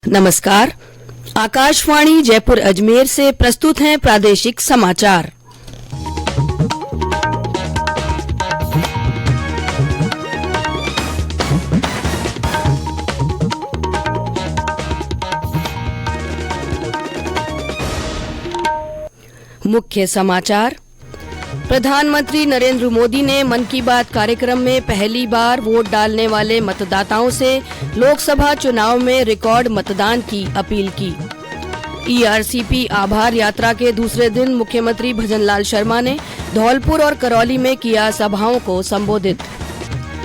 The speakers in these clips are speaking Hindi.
नमस्कार। आकाशवाणी जयपुर अजमेर से प्रस्तुत हैं प्रादेशिक समाचार। मुख्य समाचार। प्रधानमंत्री नरेंद्र मोदी ने मन की बात कार्यक्रम में पहली बार वोट डालने वाले मतदाताओं से लोकसभा चुनाव में रिकॉर्ड मतदान की अपील की। ईआरसीपी आभार यात्रा के दूसरे दिन मुख्यमंत्री भजनलाल शर्मा ने धौलपुर और करौली में किया सभाओं को संबोधित।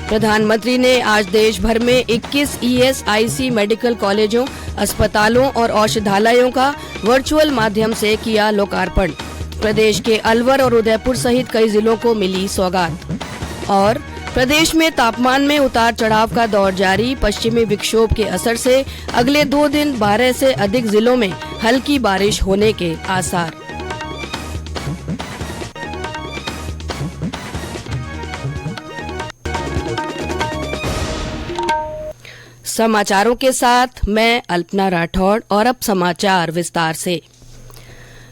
प्रधानमंत्री ने आज देश भर में 21 ईएसआईसी मेडिकल कॉलेजों, अस्पतालों और औषधालयों का वर्चुअल माध्यम से किया लोकार्पण। प्रदेश के अलवर और उदयपुर सहित कई जिलों को मिली सौगात। और प्रदेश में तापमान में उतार चढ़ाव का दौर जारी। पश्चिमी विक्षोभ के असर से अगले 2 दिन 12 से अधिक जिलों में हल्की बारिश होने के आसार। समाचारों के साथ मैं अल्पना राठौड़ और अब समाचार विस्तार से।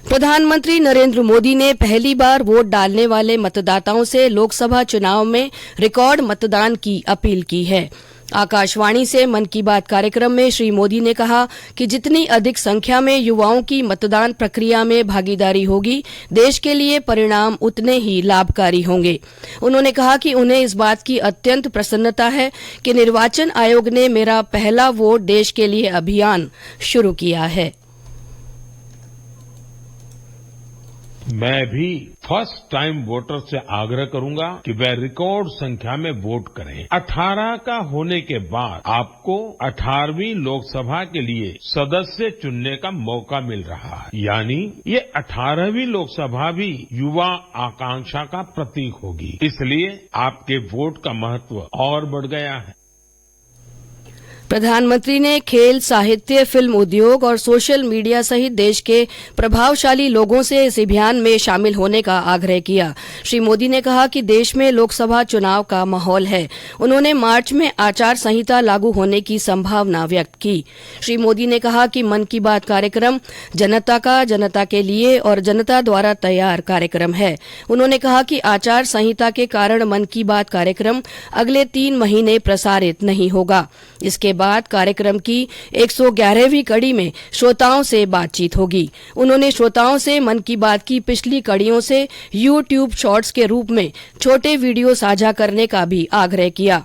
प्रधानमंत्री नरेंद्र मोदी ने पहली बार वोट डालने वाले मतदाताओं से लोकसभा चुनाव में रिकॉर्ड मतदान की अपील की है। आकाशवाणी से मन की बात कार्यक्रम में श्री मोदी ने कहा कि जितनी अधिक संख्या में युवाओं की मतदान प्रक्रिया में भागीदारी होगी, देश के लिए परिणाम उतने ही लाभकारी होंगे। उन्होंने कहा कि उन्हें इस बात की अत्यंत प्रसन्नता है कि निर्वाचन आयोग ने मेरा पहला वोट देश के लिए अभियान शुरू किया है। मैं भी फर्स्ट टाइम वोटर से आग्रह करूंगा कि वे रिकॉर्ड संख्या में वोट करें। 18 का होने के बाद आपको 18वीं लोकसभा के लिए सदस्य चुनने का मौका मिल रहा है, यानी ये 18वीं लोकसभा भी युवा आकांक्षा का प्रतीक होगी। इसलिए आपके वोट का महत्व और बढ़ गया है। प्रधानमंत्री ने खेल, साहित्य, फिल्म उद्योग और सोशल मीडिया सहित देश के प्रभावशाली लोगों से इस अभियान में शामिल होने का आग्रह किया। श्री मोदी ने कहा कि देश में लोकसभा चुनाव का माहौल है। उन्होंने मार्च में आचार संहिता लागू होने की संभावना व्यक्त की। श्री मोदी ने कहा कि मन की बात कार्यक्रम जनता का, जनता के लिए और जनता द्वारा तैयार कार्यक्रम है। उन्होंने कहा कि आचार संहिता के कारण मन की बात कार्यक्रम अगले 3 महीने प्रसारित नहीं होगा। इसके बाद कार्यक्रम की 111वीं कड़ी में श्रोताओं से बातचीत होगी। उन्होंने श्रोताओं से मन की बात की पिछली कड़ियों से यूट्यूब शॉर्ट्स के रूप में छोटे वीडियो साझा करने का भी आग्रह किया।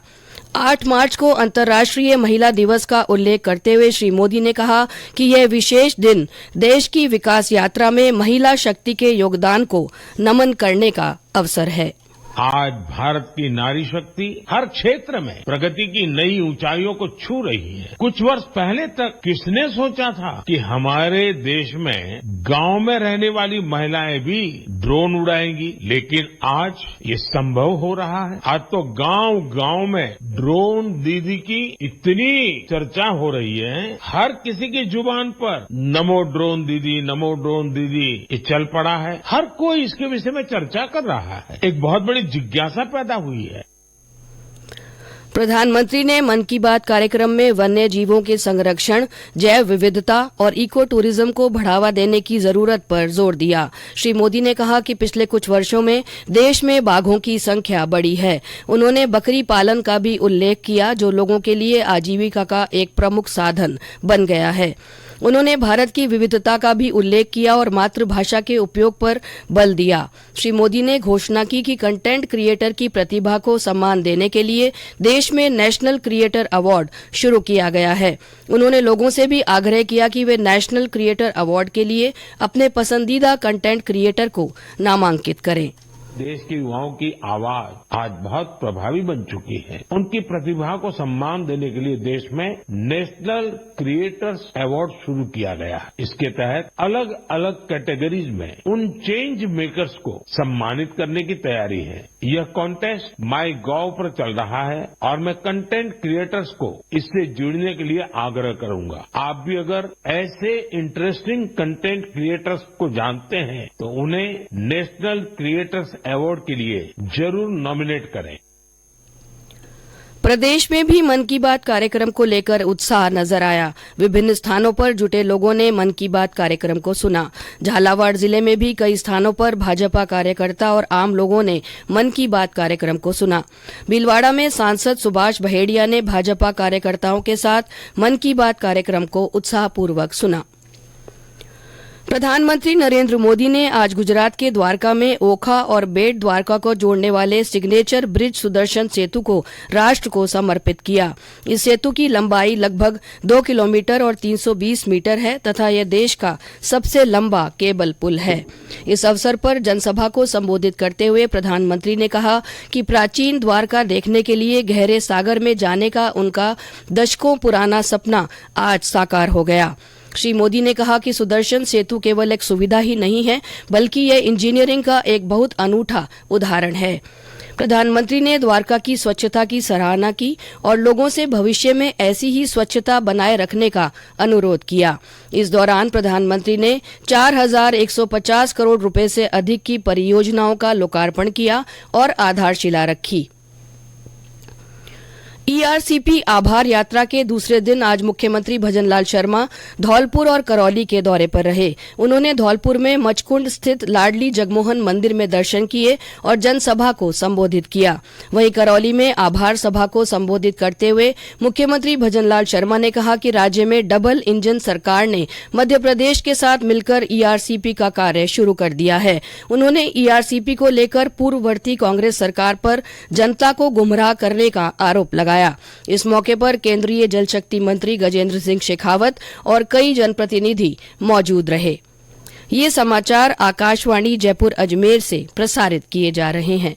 8 मार्च को अंतर्राष्ट्रीय महिला दिवस का उल्लेख करते हुए श्री मोदी ने कहा कि यह विशेष दिन देश की विकास यात्रा में महिला शक्ति के योगदान को नमन करने का अवसर है। आज भारत की नारी शक्ति हर क्षेत्र में प्रगति की नई ऊंचाइयों को छू रही है। कुछ वर्ष पहले तक किसने सोचा था कि हमारे देश में गांव में रहने वाली महिलाएं भी ड्रोन उड़ाएंगी, लेकिन आज ये संभव हो रहा है। आज तो गांव-गांव में ड्रोन दीदी की इतनी चर्चा हो रही है, हर किसी की जुबान पर नमो ड्रोन दीदी, नमो ड्रोन दीदी ये चल पड़ा है। हर कोई इसके विषय में चर्चा कर रहा है। एक बहुत बड़ी जिज्ञासा पैदा हुई है। प्रधानमंत्री ने मन की बात कार्यक्रम में वन्य जीवों के संरक्षण, जैव विविधता और इको टूरिज्म को बढ़ावा देने की जरूरत पर जोर दिया। श्री मोदी ने कहा कि पिछले कुछ वर्षों में देश में बाघों की संख्या बढ़ी है। उन्होंने बकरी पालन का भी उल्लेख किया, जो लोगों के लिए आजीविका का एक प्रमुख साधन बन गया है। उन्होंने भारत की विविधता का भी उल्लेख किया और मातृभाषा के उपयोग पर बल दिया। श्री मोदी ने घोषणा की कि कंटेंट क्रिएटर की प्रतिभा को सम्मान देने के लिए देश में नेशनल क्रिएटर अवार्ड शुरू किया गया है। उन्होंने लोगों से भी आग्रह किया कि वे नेशनल क्रिएटर अवार्ड के लिए अपने पसंदीदा कंटेंट क्रिएटर को नामांकित करें। देश के युवाओं की आवाज आज बहुत प्रभावी बन चुकी है। उनकी प्रतिभा को सम्मान देने के लिए देश में नेशनल क्रिएटर्स अवार्ड शुरू किया गया है। इसके तहत अलग अलग कैटेगरीज में उन चेंज मेकर्स को सम्मानित करने की तैयारी है। यह कॉन्टेस्ट MyGov पर चल रहा है और मैं कंटेंट क्रिएटर्स को इससे जुड़ने के लिए आग्रह करूंगा। आप भी अगर ऐसे इंटरेस्टिंग कंटेंट क्रिएटर्स को जानते हैं तो उन्हें नेशनल क्रिएटर्स अवार्ड के लिए जरूर नॉमिनेट करें। प्रदेश में भी मन की बात कार्यक्रम को लेकर उत्साह नजर आया। विभिन्न स्थानों पर जुटे लोगों ने मन की बात कार्यक्रम को सुना। झालावाड़ जिले में भी कई स्थानों पर भाजपा कार्यकर्ता और आम लोगों ने मन की बात कार्यक्रम को सुना। भीलवाड़ा में सांसद सुभाष बहेड़िया ने भाजपा कार्यकर्ताओं के साथ मन की बात कार्यक्रम को उत्साहपूर्वक सुना। प्रधानमंत्री नरेंद्र मोदी ने आज गुजरात के द्वारका में ओखा और बेट द्वारका को जोड़ने वाले सिग्नेचर ब्रिज सुदर्शन सेतु को राष्ट्र को समर्पित किया। इस सेतु की लंबाई लगभग 2 किलोमीटर और 320 मीटर है तथा यह देश का सबसे लंबा केबल पुल है। इस अवसर पर जनसभा को संबोधित करते हुए प्रधानमंत्री ने कहा कि प्राचीन द्वारका देखने के लिए गहरे सागर में जाने का उनका दशकों पुराना सपना आज साकार हो गया। श्री मोदी ने कहा कि सुदर्शन सेतु केवल एक सुविधा ही नहीं है, बल्कि यह इंजीनियरिंग का एक बहुत अनूठा उदाहरण है। प्रधानमंत्री ने द्वारका की स्वच्छता की सराहना की और लोगों से भविष्य में ऐसी ही स्वच्छता बनाए रखने का अनुरोध किया। इस दौरान प्रधानमंत्री ने 4,150 करोड़ रुपए से अधिक की परियोजनाओं का लोकार्पण किया और आधारशिला रखी। ईआरसीपी आभार यात्रा के दूसरे दिन आज मुख्यमंत्री भजनलाल शर्मा धौलपुर और करौली के दौरे पर रहे। उन्होंने धौलपुर में मचकुंड स्थित लाडली जगमोहन मंदिर में दर्शन किए और जनसभा को संबोधित किया। वहीं करौली में आभार सभा को संबोधित करते हुए मुख्यमंत्री भजनलाल शर्मा ने कहा कि राज्य में डबल इंजन सरकार ने मध्य प्रदेश के साथ मिलकर ईआरसीपी का कार्य शुरू कर दिया है। उन्होंने ईआरसीपी को लेकर पूर्ववर्ती कांग्रेस सरकार पर जनता को गुमराह करने का आरोप लगाया। इस मौके पर केंद्रीय जल शक्ति मंत्री गजेंद्र सिंह शेखावत और कई जनप्रतिनिधि मौजूद रहे। ये समाचार आकाशवाणी जयपुर अजमेर से प्रसारित किए जा रहे हैं।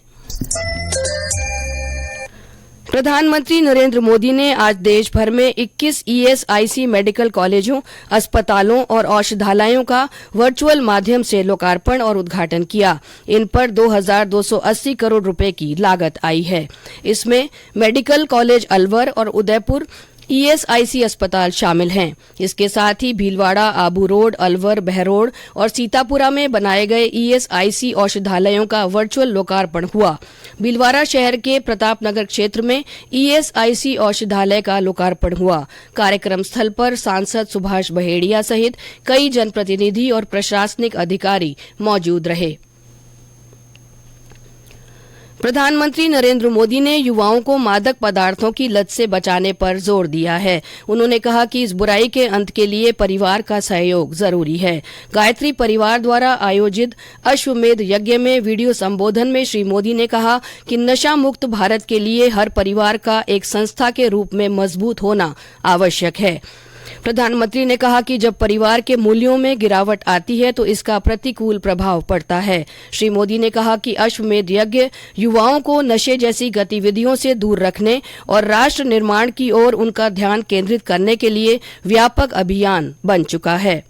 प्रधानमंत्री नरेंद्र मोदी ने आज देश भर में 21 ईएसआईसी मेडिकल कॉलेजों, अस्पतालों और औषधालयों का वर्चुअल माध्यम से लोकार्पण और उद्घाटन किया। इन पर 2,280 करोड़ रुपए की लागत आई है। इसमें मेडिकल कॉलेज अलवर और उदयपुर ईएसआईसी अस्पताल शामिल हैं। इसके साथ ही भीलवाड़ा, आबू रोड, अलवर, बहरोड और सीतापुरा में बनाए गए ईएसआईसी औषधालयों का वर्चुअल लोकार्पण हुआ। भीलवाड़ा शहर के प्रतापनगर क्षेत्र में ईएसआईसी औषधालय का लोकार्पण हुआ। कार्यक्रम स्थल पर सांसद सुभाष बहेड़िया सहित कई जनप्रतिनिधि और प्रशासनिक अधिकारी मौजूद रहे। प्रधानमंत्री नरेंद्र मोदी ने युवाओं को मादक पदार्थों की लत से बचाने पर जोर दिया है। उन्होंने कहा कि इस बुराई के अंत के लिए परिवार का सहयोग जरूरी है। गायत्री परिवार द्वारा आयोजित अश्वमेध यज्ञ में वीडियो संबोधन में श्री मोदी ने कहा कि नशा मुक्त भारत के लिए हर परिवार का एक संस्था के रूप में मजबूत होना आवश्यक है। प्रधानमंत्री ने कहा कि जब परिवार के मूल्यों में गिरावट आती है तो इसका प्रतिकूल प्रभाव पड़ता है। श्री मोदी ने कहा कि अश्वमेध यज्ञ युवाओं को नशे जैसी गतिविधियों से दूर रखने और राष्ट्र निर्माण की ओर उनका ध्यान केंद्रित करने के लिए व्यापक अभियान बन चुका है।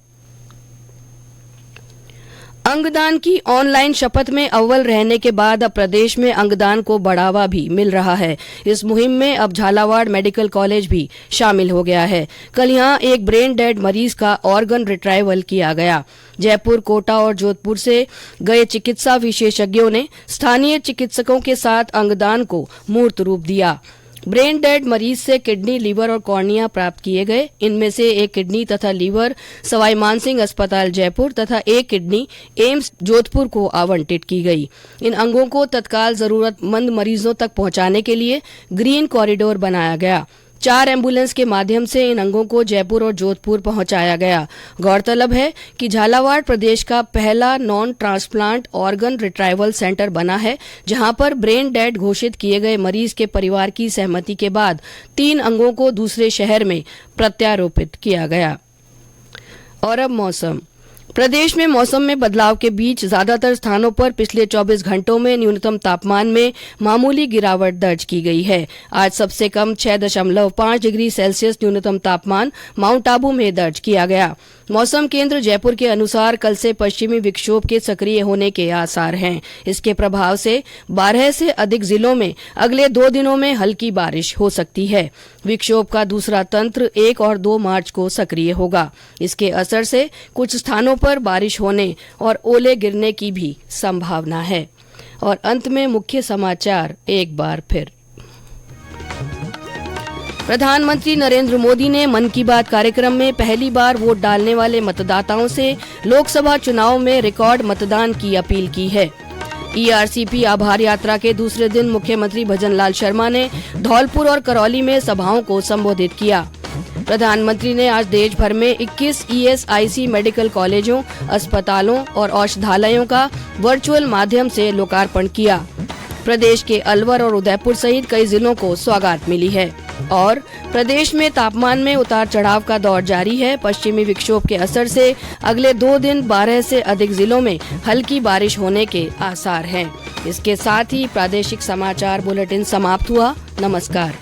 अंगदान की ऑनलाइन शपथ में अव्वल रहने के बाद अब प्रदेश में अंगदान को बढ़ावा भी मिल रहा है। इस मुहिम में अब झालावाड़ मेडिकल कॉलेज भी शामिल हो गया है। कल यहां एक ब्रेन डेड मरीज का ऑर्गन रिट्राइवल किया गया। जयपुर, कोटा और जोधपुर से गए चिकित्सा विशेषज्ञों ने स्थानीय चिकित्सकों के साथ अंगदान को मूर्त रूप दिया। ब्रेन डेड मरीज से किडनी, लीवर और कॉर्निया प्राप्त किए गए। इनमें से एक किडनी तथा लीवर सवाई मानसिंह अस्पताल जयपुर तथा एक किडनी एम्स जोधपुर को आवंटित की गई। इन अंगों को तत्काल जरूरतमंद मरीजों तक पहुंचाने के लिए ग्रीन कॉरिडोर बनाया गया। 4 एम्बुलेंस के माध्यम से इन अंगों को जयपुर और जोधपुर पहुंचाया गया। गौरतलब है कि झालावाड़ प्रदेश का पहला non transplant organ retrieval centre बना है, जहां पर ब्रेन डेड घोषित किए गए मरीज के परिवार की सहमति के बाद 3 अंगों को दूसरे शहर में प्रत्यारोपित किया गया। और अब मौसम। प्रदेश में मौसम में बदलाव के बीच ज्यादातर स्थानों पर पिछले 24 घंटों में न्यूनतम तापमान में मामूली गिरावट दर्ज की गई है। आज सबसे कम 6.5 डिग्री सेल्सियस न्यूनतम तापमान माउंट आबू में दर्ज किया गया। मौसम केंद्र जयपुर के अनुसार कल से पश्चिमी विक्षोभ के सक्रिय होने के आसार हैं। इसके प्रभाव से 12 से अधिक जिलों में अगले 2 दिनों में हल्की बारिश हो सकती है। विक्षोभ का दूसरा तंत्र 1 और 2 मार्च को सक्रिय होगा। इसके असर से कुछ स्थानों पर बारिश होने और ओले गिरने की भी संभावना है। और अंत में मुख्य समाचार एक बार फिर। प्रधानमंत्री नरेंद्र मोदी ने मन की बात कार्यक्रम में पहली बार वोट डालने वाले मतदाताओं से लोकसभा चुनाव में रिकॉर्ड मतदान की अपील की है। ईआरसीपी आभार यात्रा के दूसरे दिन मुख्यमंत्री भजनलाल शर्मा ने धौलपुर और करौली में सभाओं को संबोधित किया। प्रधानमंत्री ने आज देश भर में 21 ईएसआईसी मेडिकल कॉलेजों, अस्पतालों और औषधालयों का वर्चुअल माध्यम से लोकार्पण किया। प्रदेश के अलवर और उदयपुर सहित कई जिलों को सौगात मिली है और प्रदेश में तापमान में उतार चढ़ाव का दौर जारी है। पश्चिमी विक्षोभ के असर से अगले 2 दिन 12 से अधिक जिलों में हल्की बारिश होने के आसार हैं। इसके साथ ही प्रादेशिक समाचार बुलेटिन समाप्त हुआ। नमस्कार।